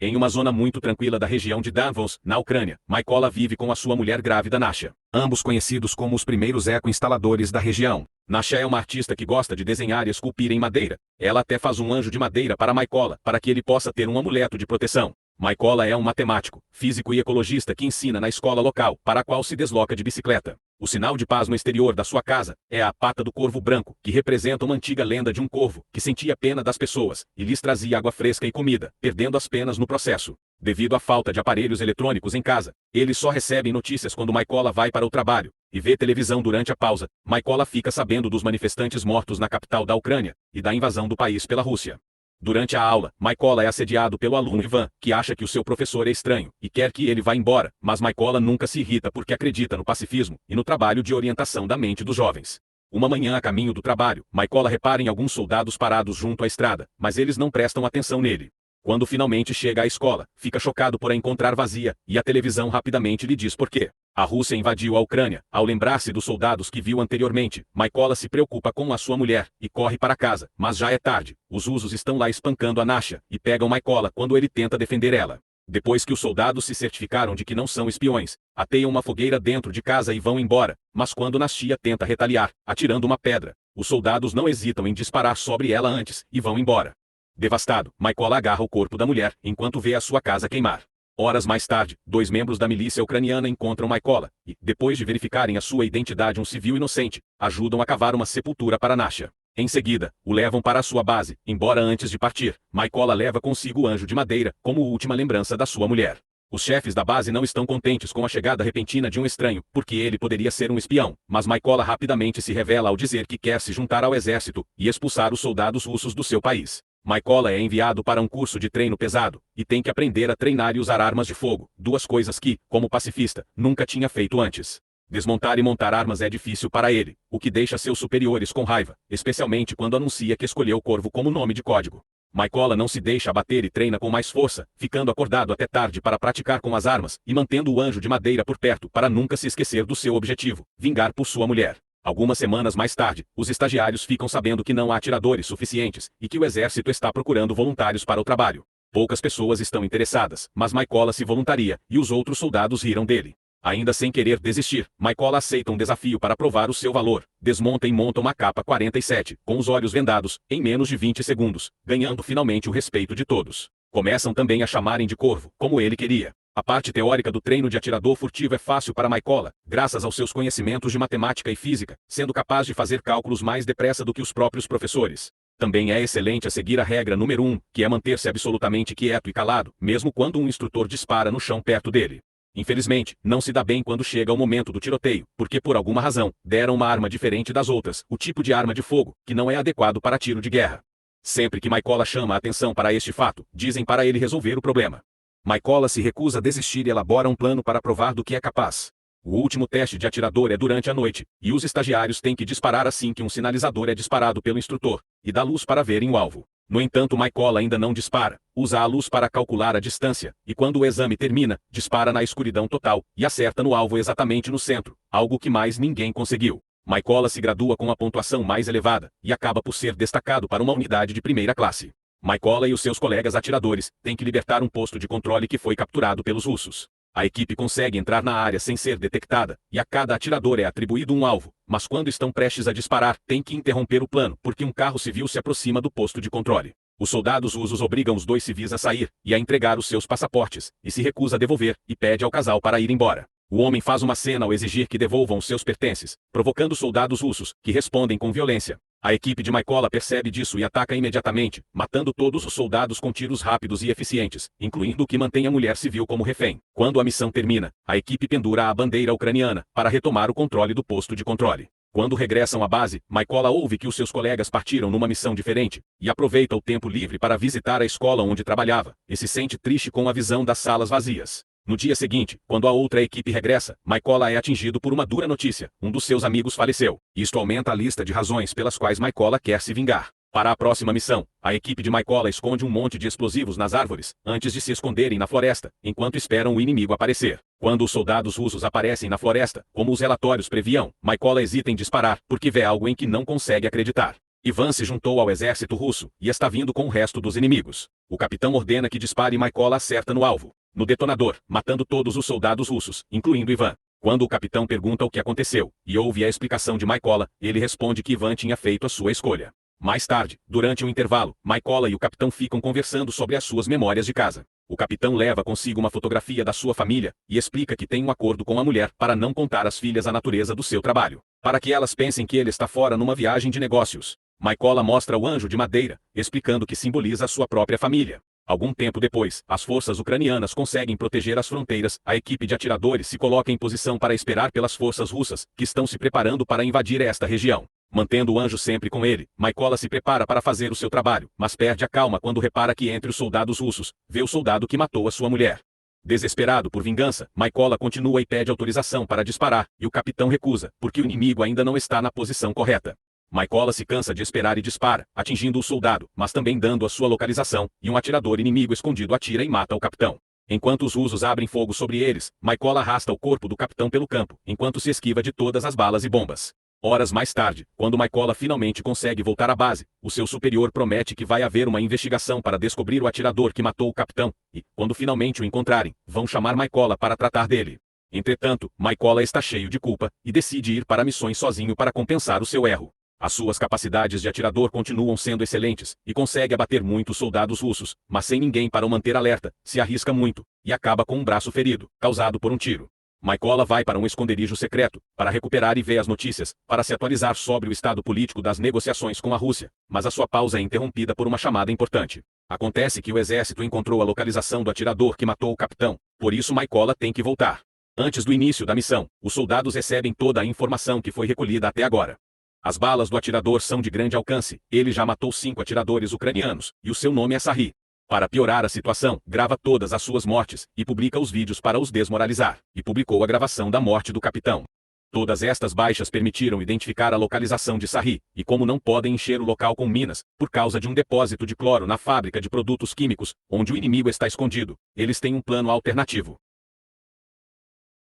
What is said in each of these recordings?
Em uma zona muito tranquila da região de Davos, na Ucrânia, Mykola vive com a sua mulher grávida Nasha, ambos conhecidos como os primeiros eco-instaladores da região. Nasha é uma artista que gosta de desenhar e esculpir em madeira. Ela até faz um anjo de madeira para Mykola, para que ele possa ter um amuleto de proteção. Mykola é um matemático, físico e ecologista que ensina na escola local, para a qual se desloca de bicicleta. O sinal de paz no exterior da sua casa é a pata do corvo branco, que representa uma antiga lenda de um corvo que sentia pena das pessoas e lhes trazia água fresca e comida, perdendo as penas no processo. Devido à falta de aparelhos eletrônicos em casa, eles só recebem notícias quando Mykola vai para o trabalho e vê televisão durante a pausa. Mykola fica sabendo dos manifestantes mortos na capital da Ucrânia e da invasão do país pela Rússia. Durante a aula, Mykola é assediado pelo aluno Ivan, que acha que o seu professor é estranho e quer que ele vá embora, mas Mykola nunca se irrita porque acredita no pacifismo e no trabalho de orientação da mente dos jovens. Uma manhã a caminho do trabalho, Mykola repara em alguns soldados parados junto à estrada, mas eles não prestam atenção nele. Quando finalmente chega à escola, fica chocado por a encontrar vazia, e a televisão rapidamente lhe diz por quê. A Rússia invadiu a Ucrânia. Ao lembrar-se dos soldados que viu anteriormente, Mykola se preocupa com a sua mulher e corre para casa, mas já é tarde. Os russos estão lá espancando a Nasha e pegam Mykola quando ele tenta defender ela. Depois que os soldados se certificaram de que não são espiões, ateiam uma fogueira dentro de casa e vão embora, mas quando Nasha tenta retaliar, atirando uma pedra, os soldados não hesitam em disparar sobre ela antes e vão embora. Devastado, Mykola agarra o corpo da mulher, enquanto vê a sua casa queimar. Horas mais tarde, 2 membros da milícia ucraniana encontram Mykola e, depois de verificarem a sua identidade um civil inocente, ajudam a cavar uma sepultura para Nasha. Em seguida, o levam para a sua base, embora antes de partir, Mykola leva consigo o anjo de madeira, como última lembrança da sua mulher. Os chefes da base não estão contentes com a chegada repentina de um estranho, porque ele poderia ser um espião, mas Mykola rapidamente se revela ao dizer que quer se juntar ao exército e expulsar os soldados russos do seu país. Mykola é enviado para um curso de treino pesado, e tem que aprender a treinar e usar armas de fogo, duas coisas que, como pacifista, nunca tinha feito antes. Desmontar e montar armas é difícil para ele, o que deixa seus superiores com raiva, especialmente quando anuncia que escolheu Corvo como nome de código. Mykola não se deixa abater e treina com mais força, ficando acordado até tarde para praticar com as armas, e mantendo o anjo de madeira por perto para nunca se esquecer do seu objetivo, vingar por sua mulher. Algumas semanas mais tarde, os estagiários ficam sabendo que não há atiradores suficientes e que o exército está procurando voluntários para o trabalho. Poucas pessoas estão interessadas, mas Mykola se voluntaria e os outros soldados riram dele. Ainda sem querer desistir, Mykola aceita um desafio para provar o seu valor. Desmonta e monta uma capa 47, com os olhos vendados, em menos de 20 segundos, ganhando finalmente o respeito de todos. Começam também a chamarem de Corvo, como ele queria. A parte teórica do treino de atirador furtivo é fácil para Mykola, graças aos seus conhecimentos de matemática e física, sendo capaz de fazer cálculos mais depressa do que os próprios professores. Também é excelente a seguir a regra número 1, que é manter-se absolutamente quieto e calado, mesmo quando um instrutor dispara no chão perto dele. Infelizmente, não se dá bem quando chega o momento do tiroteio, porque por alguma razão, deram uma arma diferente das outras, o tipo de arma de fogo, que não é adequado para tiro de guerra. Sempre que Mykola chama a atenção para este fato, dizem para ele resolver o problema. Mykola se recusa a desistir e elabora um plano para provar do que é capaz. O último teste de atirador é durante a noite, e os estagiários têm que disparar assim que um sinalizador é disparado pelo instrutor, e dá luz para verem o alvo. No entanto, Mykola ainda não dispara, usa a luz para calcular a distância, e quando o exame termina, dispara na escuridão total, e acerta no alvo exatamente no centro, algo que mais ninguém conseguiu. Mykola se gradua com a pontuação mais elevada, e acaba por ser destacado para uma unidade de primeira classe. Mykola e os seus colegas atiradores têm que libertar um posto de controle que foi capturado pelos russos. A equipe consegue entrar na área sem ser detectada, e a cada atirador é atribuído um alvo, mas quando estão prestes a disparar, tem que interromper o plano porque um carro civil se aproxima do posto de controle. Os soldados russos obrigam os 2 civis a sair e a entregar os seus passaportes, e se recusa a devolver, e pede ao casal para ir embora. O homem faz uma cena ao exigir que devolvam os seus pertences, provocando os soldados russos, que respondem com violência. A equipe de Mykola percebe disso e ataca imediatamente, matando todos os soldados com tiros rápidos e eficientes, incluindo o que mantém a mulher civil como refém. Quando a missão termina, a equipe pendura a bandeira ucraniana, para retomar o controle do posto de controle. Quando regressam à base, Mykola ouve que os seus colegas partiram numa missão diferente, e aproveita o tempo livre para visitar a escola onde trabalhava, e se sente triste com a visão das salas vazias. No dia seguinte, quando a outra equipe regressa, Mykola é atingido por uma dura notícia: um dos seus amigos faleceu. Isto aumenta a lista de razões pelas quais Mykola quer se vingar. Para a próxima missão, a equipe de Mykola esconde um monte de explosivos nas árvores, antes de se esconderem na floresta, enquanto esperam o inimigo aparecer. Quando os soldados russos aparecem na floresta, como os relatórios previam, Mykola hesita em disparar, porque vê algo em que não consegue acreditar. Ivan se juntou ao exército russo e está vindo com o resto dos inimigos. O capitão ordena que dispare e Mykola acerta no alvo, no detonador, matando todos os soldados russos, incluindo Ivan. Quando o capitão pergunta o que aconteceu, e ouve a explicação de Mykola, ele responde que Ivan tinha feito a sua escolha. Mais tarde, durante um intervalo, Mykola e o capitão ficam conversando sobre as suas memórias de casa. O capitão leva consigo uma fotografia da sua família, e explica que tem um acordo com a mulher para não contar às filhas a natureza do seu trabalho, para que elas pensem que ele está fora numa viagem de negócios. Mykola mostra o anjo de madeira, explicando que simboliza a sua própria família. Algum tempo depois, as forças ucranianas conseguem proteger as fronteiras. A equipe de atiradores se coloca em posição para esperar pelas forças russas, que estão se preparando para invadir esta região. Mantendo o anjo sempre com ele, Mykola se prepara para fazer o seu trabalho, mas perde a calma quando repara que entre os soldados russos, vê o soldado que matou a sua mulher. Desesperado por vingança, Mykola continua e pede autorização para disparar, e o capitão recusa, porque o inimigo ainda não está na posição correta. Mykola se cansa de esperar e dispara, atingindo o soldado, mas também dando a sua localização, e um atirador inimigo escondido atira e mata o capitão. Enquanto os russos abrem fogo sobre eles, Mykola arrasta o corpo do capitão pelo campo, enquanto se esquiva de todas as balas e bombas. Horas mais tarde, quando Mykola finalmente consegue voltar à base, o seu superior promete que vai haver uma investigação para descobrir o atirador que matou o capitão, e, quando finalmente o encontrarem, vão chamar Mykola para tratar dele. Entretanto, Mykola está cheio de culpa, e decide ir para missões sozinho para compensar o seu erro. As suas capacidades de atirador continuam sendo excelentes, e consegue abater muitos soldados russos, mas sem ninguém para o manter alerta, se arrisca muito, e acaba com um braço ferido, causado por um tiro. Mykola vai para um esconderijo secreto, para recuperar e ver as notícias, para se atualizar sobre o estado político das negociações com a Rússia, mas a sua pausa é interrompida por uma chamada importante. Acontece que o exército encontrou a localização do atirador que matou o capitão, por isso Mykola tem que voltar. Antes do início da missão, os soldados recebem toda a informação que foi recolhida até agora. As balas do atirador são de grande alcance, ele já matou 5 atiradores ucranianos, e o seu nome é Sarri. Para piorar a situação, grava todas as suas mortes, e publica os vídeos para os desmoralizar, e publicou a gravação da morte do capitão. Todas estas baixas permitiram identificar a localização de Sarri, e como não podem encher o local com minas, por causa de um depósito de cloro na fábrica de produtos químicos, onde o inimigo está escondido, eles têm um plano alternativo.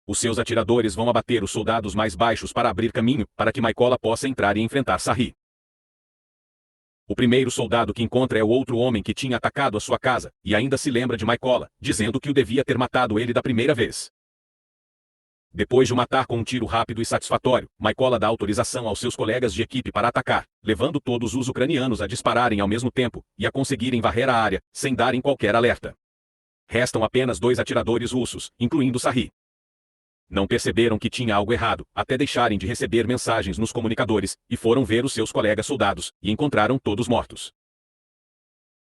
Os seus atiradores vão abater os soldados mais baixos para abrir caminho, para que Mykola possa entrar e enfrentar Sarri. O primeiro soldado que encontra é o outro homem que tinha atacado a sua casa, e ainda se lembra de Mykola, dizendo que o devia ter matado ele da primeira vez. Depois de o matar com um tiro rápido e satisfatório, Mykola dá autorização aos seus colegas de equipe para atacar, levando todos os ucranianos a dispararem ao mesmo tempo, e a conseguirem varrer a área, sem darem qualquer alerta. Restam apenas 2 atiradores russos, incluindo Sarri. Não perceberam que tinha algo errado, até deixarem de receber mensagens nos comunicadores, e foram ver os seus colegas soldados, e encontraram todos mortos.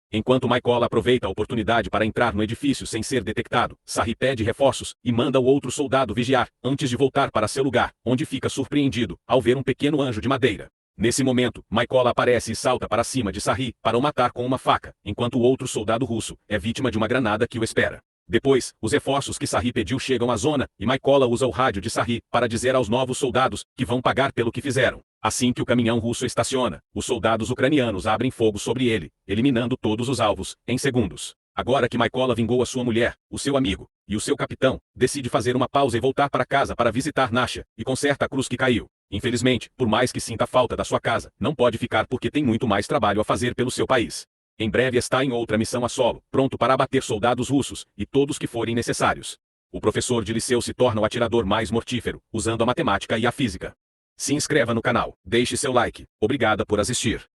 Enquanto Mykola aproveita a oportunidade para entrar no edifício sem ser detectado, Sarri pede reforços, e manda o outro soldado vigiar, antes de voltar para seu lugar, onde fica surpreendido, ao ver um pequeno anjo de madeira. Nesse momento, Mykola aparece e salta para cima de Sarri, para o matar com uma faca, enquanto o outro soldado russo é vítima de uma granada que o espera. Depois, os reforços que Sarri pediu chegam à zona, e Mykola usa o rádio de Sarri para dizer aos novos soldados que vão pagar pelo que fizeram. Assim que o caminhão russo estaciona, os soldados ucranianos abrem fogo sobre ele, eliminando todos os alvos, em segundos. Agora que Mykola vingou a sua mulher, o seu amigo, e o seu capitão, decide fazer uma pausa e voltar para casa para visitar Nasha, e conserta a cruz que caiu. Infelizmente, por mais que sinta falta da sua casa, não pode ficar porque tem muito mais trabalho a fazer pelo seu país. Em breve está em outra missão a solo, pronto para abater soldados russos, e todos que forem necessários. O professor de liceu se torna o atirador mais mortífero, usando a matemática e a física. Se inscreva no canal, deixe seu like. Obrigada por assistir.